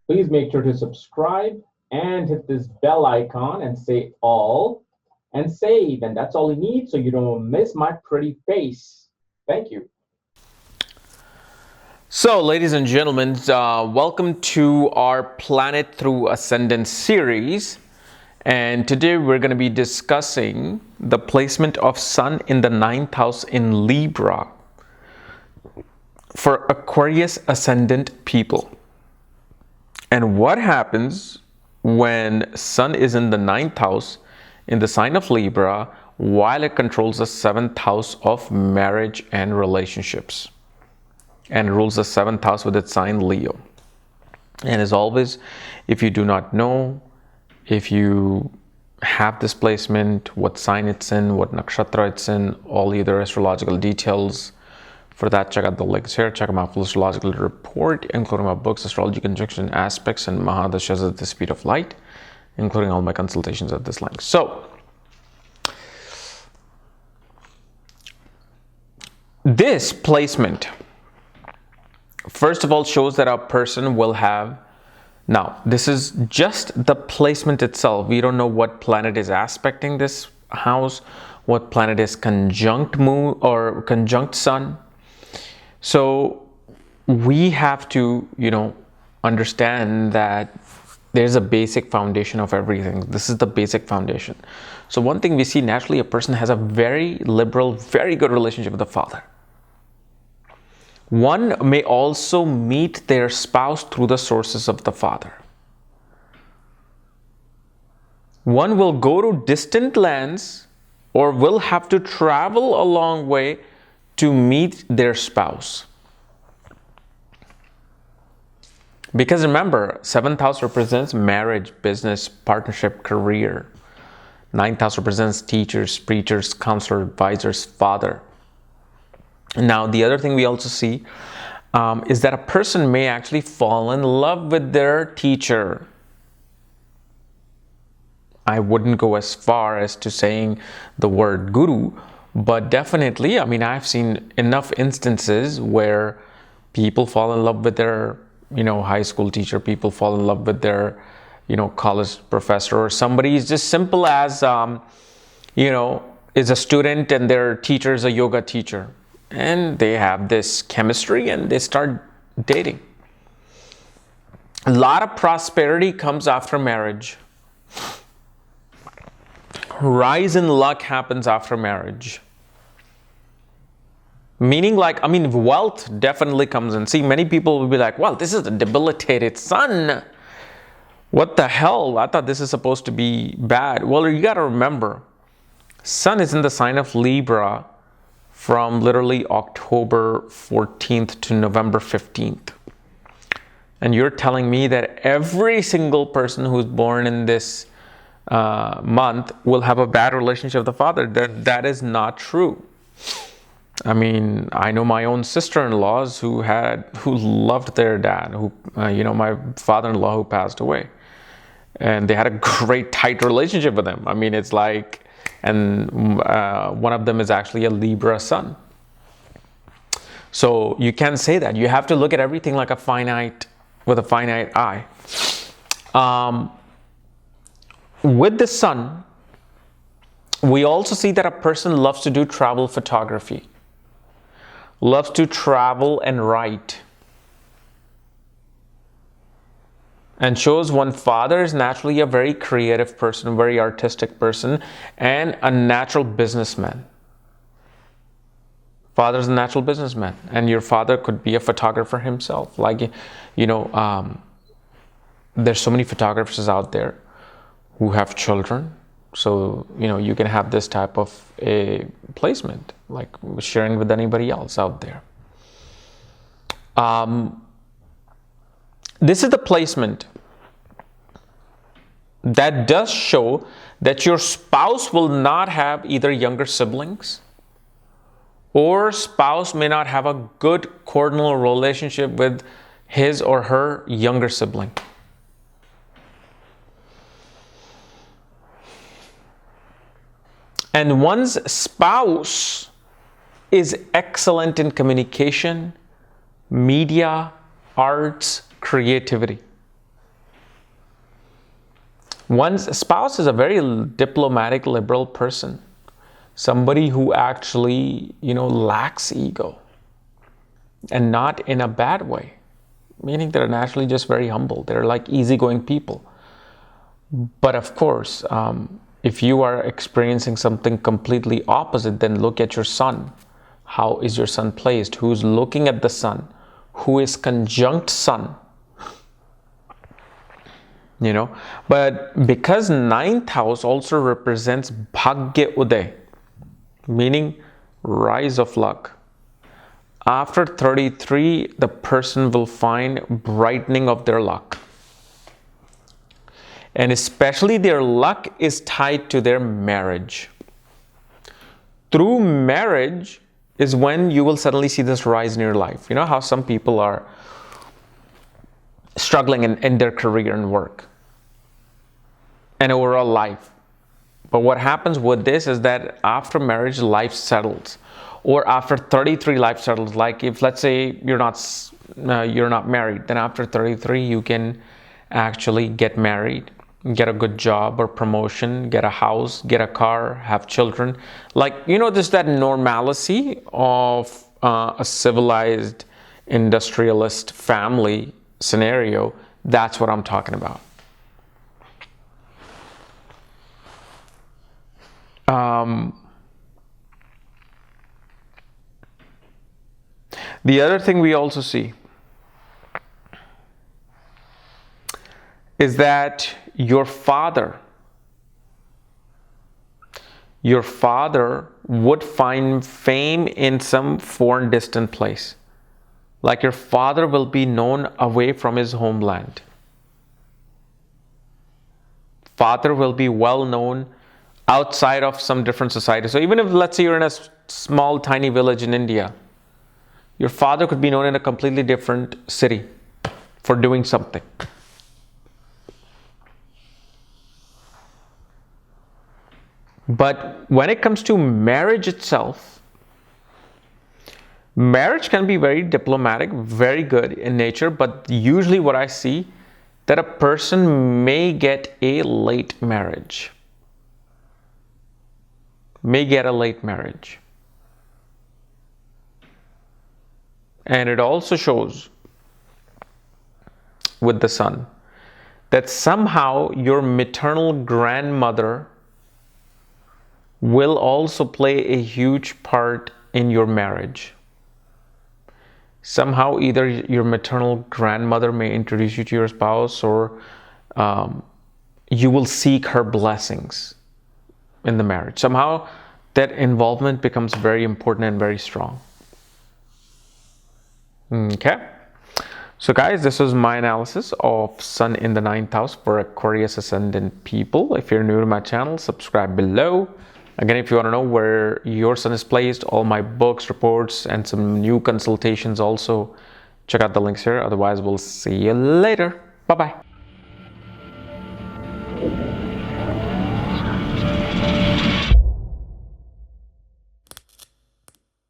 Please make sure to subscribe and hit this bell icon and say all and save. And that's all you need so you don't miss my pretty face. Thank you. So, ladies and gentlemen, welcome to our Planet Through Ascendant series. And today we're going to be discussing the placement of Sun in the 9th house in Libra for Aquarius ascendant people. And what happens when Sun is in the 9th house in the sign of Libra while it controls the 7th house of marriage and relationships and rules the 7th house with its sign Leo. And as always, if you do not know, if you have this placement, what sign it's in, what nakshatra it's in, all the other astrological details, for that, check out the links here. Check out my full astrological report, including my books, Astrology Conjunction Aspects, and Mahadashas at the Speed of Light, including all my consultations at this link. So, this placement, first of all, shows that a person will have, now, this is just the placement itself. We don't know what planet is aspecting this house, what planet is conjunct moon or conjunct sun. So we have to, understand that there's a basic foundation of everything. This is the basic foundation. So one thing we see naturally, a person has a very liberal, very good relationship with the father. One may also meet their spouse through the sources of the father. One will go to distant lands or will have to travel a long way to meet their spouse. Because remember, 7th house represents marriage, business, partnership, career. 9th house represents teachers, preachers, counselor, advisors, father. Now, the other thing we also see is that a person may actually fall in love with their teacher. I wouldn't go as far as to saying the word guru, but definitely, I've seen enough instances where people fall in love with their, high school teacher, people fall in love with their, college professor, or somebody is just simple as, is a student and their teacher is a yoga teacher. And they have this chemistry and they start dating. A lot of prosperity comes after marriage. Rise in luck happens after marriage. Meaning wealth definitely comes in. See, many people will be like, well, this is a debilitated sun. What the hell? I thought this is supposed to be bad. Well, you got to remember, Sun is in the sign of Libra from literally October 14th to November 15th. And you're telling me that every single person who's born in this month will have a bad relationship with the father. That is not true. I know my own sister-in-laws who loved their dad, my father-in-law who passed away. And they had a great tight relationship with him. It's like, and one of them is actually a Libra sun. So you can say that. You have to look at everything like with a finite eye. With the sun, we also see that a person loves to do travel photography, loves to travel and write, and shows one father is naturally a very creative person, very artistic person, and a natural businessman. Father's a natural businessman, and your father could be a photographer himself. There's so many photographers out there who have children. So, you can have this type of a placement, like sharing with anybody else out there. This is the placement that does show that your spouse will not have either younger siblings, or spouse may not have a good cordial relationship with his or her younger sibling. And one's spouse is excellent in communication, media, arts, creativity. One's spouse is a very diplomatic, liberal person. Somebody who actually, lacks ego. And not in a bad way. Meaning they're naturally just very humble. They're like easygoing people. But of course, if you are experiencing something completely opposite, then look at your sun. How is your sun placed? Who's looking at the sun? Who is conjunct sun? But because 9th house also represents Bhagya Uday, meaning rise of luck. After 33, the person will find brightening of their luck. And especially their luck is tied to their marriage. Through marriage is when you will suddenly see this rise in your life. You know how some people are struggling in their career and work and overall life. But what happens with this is that after marriage, life settles. Or after 33, life settles. Like if, let's say, you're not married, then after 33, you can actually get married, get a good job or promotion, get a house, get a car, have children. Like, there's that normalcy of a civilized industrialist family scenario. That's what I'm talking about. The other thing we also see is that your father would find fame in some foreign distant place. Like your father will be known away from his homeland. Father will be well known outside of some different society. So even if, let's say, you're in a small tiny village in India, your father could be known in a completely different city for doing something. But when it comes to marriage itself, marriage can be very diplomatic, very good in nature, but usually what I see, that a person may get a late marriage. And it also shows with the sun that somehow your maternal grandmother will also play a huge part in your marriage. Somehow either your maternal grandmother may introduce you to your spouse, or you will seek her blessings in the marriage. Somehow that involvement becomes very important and very strong. Okay, so guys, this was my analysis of Sun in the 9th house for Aquarius ascendant people. If you're new to my channel, subscribe below. Again, if you want to know where your sun is placed, all my books, reports, and some new consultations also, check out the links here. Otherwise, we'll see you later. Bye-bye.